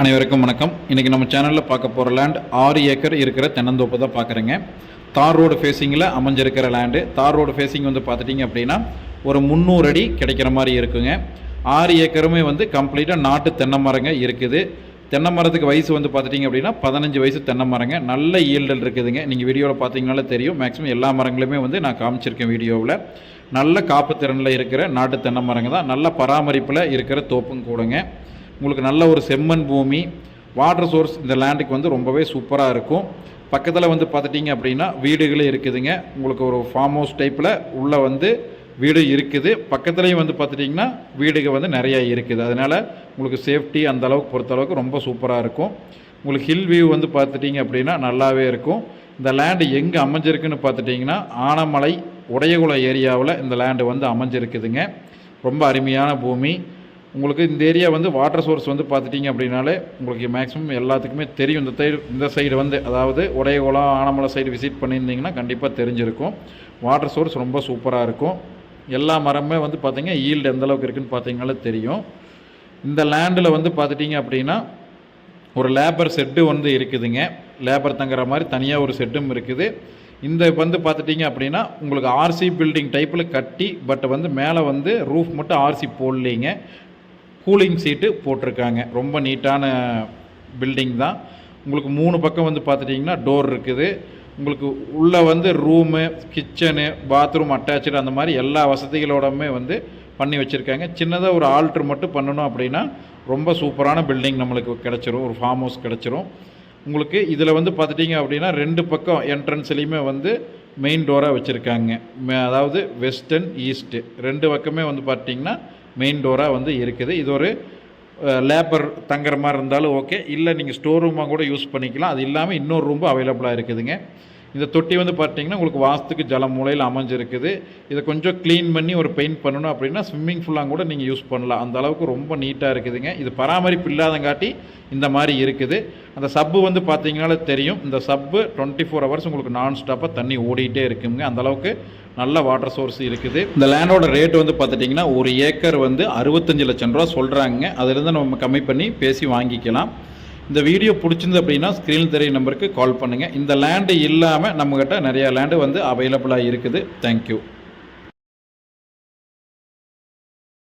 அனைவருக்கும் வணக்கம். இன்றைக்கி நம்ம சேனலில் பார்க்க போகிற லேண்ட் 6 ஏக்கர் இருக்கிற தென்னந்தோப்பு தான் பார்க்குறேங்க. தார் ரோடு ஃபேஸிங்கில் அமைஞ்சிருக்கிற லேண்டு. தார் ரோடு ஃபேஸிங் வந்து பார்த்துட்டிங்க அப்படின்னா ஒரு 300 அடி கிடைக்கிற மாதிரி இருக்குங்க. 6 ஏக்கருமே வந்து கம்ப்ளீட்டாக நாட்டு தென்னை மரங்க இருக்குது. தென்னை மரத்துக்கு வயசு வந்து பார்த்துட்டிங்க அப்படின்னா 15 வயசு தென்னை மரங்க. நல்ல ஈல்டல் இருக்குதுங்க. நீங்கள் வீடியோவில் பார்த்தீங்கனாலே தெரியும். மேக்ஸிமம் எல்லா மரங்களுமே வந்து நான் காமிச்சிருக்கேன் வீடியோவில். நல்ல காப்பு திறனில் இருக்கிற நாட்டு தென்னை மரங்க தான். நல்ல பராமரிப்பில் இருக்கிற தோப்பும் கூடங்க. உங்களுக்கு நல்ல ஒரு செம்மண் பூமி, வாட்டர் சோர்ஸ் இந்த லேண்டுக்கு வந்து ரொம்பவே சூப்பராக இருக்கும். பக்கத்தில் வந்து பார்த்துட்டிங்க அப்படின்னா வீடுகளே இருக்குதுங்க. உங்களுக்கு ஒரு ஃபார்ம் ஹவுஸ் டைப்பில் உள்ளே வந்து வீடு இருக்குது. பக்கத்துலேயும் வந்து பார்த்துட்டிங்கன்னா வீடுகள் வந்து நிறையா இருக்குது. அதனால் உங்களுக்கு சேஃப்டி அந்த அளவுக்கு பொறுத்தளவுக்கு ரொம்ப சூப்பராக இருக்கும். உங்களுக்கு ஹில் வியூ வந்து பார்த்துட்டிங்க அப்படின்னா நல்லாவே இருக்கும். இந்த லேண்டு எங்கே அமைஞ்சிருக்குன்னு பார்த்துட்டிங்கன்னா ஆனமலை உடையகுளம் ஏரியாவில் இந்த லேண்டு வந்து அமைஞ்சிருக்குதுங்க. ரொம்ப அருமையான பூமி. உங்களுக்கு இந்த ஏரியா வந்து வாட்டர் சோர்ஸ் வந்து பார்த்துட்டிங்க அப்படின்னாலே உங்களுக்கு மேக்ஸிமம் எல்லாத்துக்குமே தெரியும். இந்த சைடு வந்து அதாவது உடையகுளம் ஆனமலை சைடு விசிட் பண்ணியிருந்தீங்கன்னா கண்டிப்பாக தெரிஞ்சிருக்கும். வாட்டர் சோர்ஸ் ரொம்ப சூப்பராக இருக்கும். எல்லா மரமே வந்து பார்த்திங்க ஈல்டு எந்தளவுக்கு இருக்குதுன்னு பார்த்தீங்கனாலே தெரியும். இந்த லேண்டில் வந்து பார்த்துட்டிங்க அப்படின்னா ஒரு லேபர் செட்டு வந்து இருக்குதுங்க. லேபர் தங்குற மாதிரி தனியாக ஒரு செட்டும் இருக்குது. இந்த வந்து பார்த்துட்டிங்க அப்படின்னா உங்களுக்கு ஆர்சி பில்டிங் டைப்பில் கட்டி பட் வந்து மேலே வந்து ரூஃப் மட்டும் ஆர்சி போடலைங்க. கூலிங் சீட்டு போட்டிருக்காங்க. ரொம்ப நீட்டான பில்டிங் தான். உங்களுக்கு 3 பக்கம் வந்து பார்த்துட்டிங்கன்னா டோர் இருக்குது. உங்களுக்கு உள்ளே வந்து ரூமு, கிச்சனு, பாத்ரூம் அட்டாச்சு அந்த மாதிரி எல்லா வசதிகளோடமே வந்து பண்ணி வச்சுருக்காங்க. சின்னதாக ஒரு ஆல்ட்ரு மட்டும் பண்ணணும் அப்படின்னா ரொம்ப சூப்பரான பில்டிங் நம்மளுக்கு கிடச்சிரும். ஒரு ஃபார்ம் ஹவுஸ் கிடச்சிரும். உங்களுக்கு இதில் வந்து பார்த்துட்டிங்க அப்படின்னா 2 பக்கம் என்ட்ரன்ஸ்லேயுமே வந்து மெயின் டோராக வச்சுருக்காங்க. அதாவது வெஸ்டர்ன் ஈஸ்ட்டு 2 பக்கமே வந்து பார்த்திங்கன்னா மெயின் டோராக வந்து இருக்குது. இது ஒரு லேபர் தங்குற மாதிரி இருந்தாலும் ஓகே, இல்லை நீங்கள் ஸ்டோர் ரூமாக கூட யூஸ் பண்ணிக்கலாம். அது இல்லாமல் இன்னொரு ரூம் அவைலபிளாக இருக்குதுங்க. இந்த தொட்டி வந்து பார்த்திங்கன்னா உங்களுக்கு வாஸ்துக்கு ஜலம் மூலையில் அமைஞ்சிருக்குது. இதை கொஞ்சம் க்ளீன் பண்ணி ஒரு பெயிண்ட் பண்ணணும் அப்படின்னா ஸ்விம்மிங் ஃபுல்லாக கூட நீங்கள் யூஸ் பண்ணலாம். அந்த அளவுக்கு ரொம்ப நீட்டாக இருக்குதுங்க. இது பராமரிப்பு இல்லாதங்காட்டி இந்த மாதிரி இருக்குது. அந்த சப்பு வந்து பார்த்திங்கனாலே தெரியும். இந்த சப்பு 24 ஹவர்ஸ் உங்களுக்கு நான் ஸ்டாப்பாக தண்ணி ஓடிட்டே இருக்குங்க. அந்தளவுக்கு நல்ல வாட்டர் சோர்ஸ் இருக்குது. இந்த லேண்டோட ரேட் வந்து பார்த்துட்டிங்கன்னா 1 ஏக்கர் வந்து 65 லட்சம் ரூபா சொல்கிறாங்க. அதிலிருந்து நம்ம கம்மி பண்ணி பேசி வாங்கிக்கலாம். இந்த வீடியோ பிடிச்சிருந்து அப்படின்னா ஸ்க்ரீனில் தெரிய நம்பருக்கு கால் பண்ணுங்கள். இந்த லேண்டு இல்லாமல் நம்மக்கிட்ட நிறையா லேண்டு வந்து அவைலபிளாக இருக்குது. தேங்க்யூ.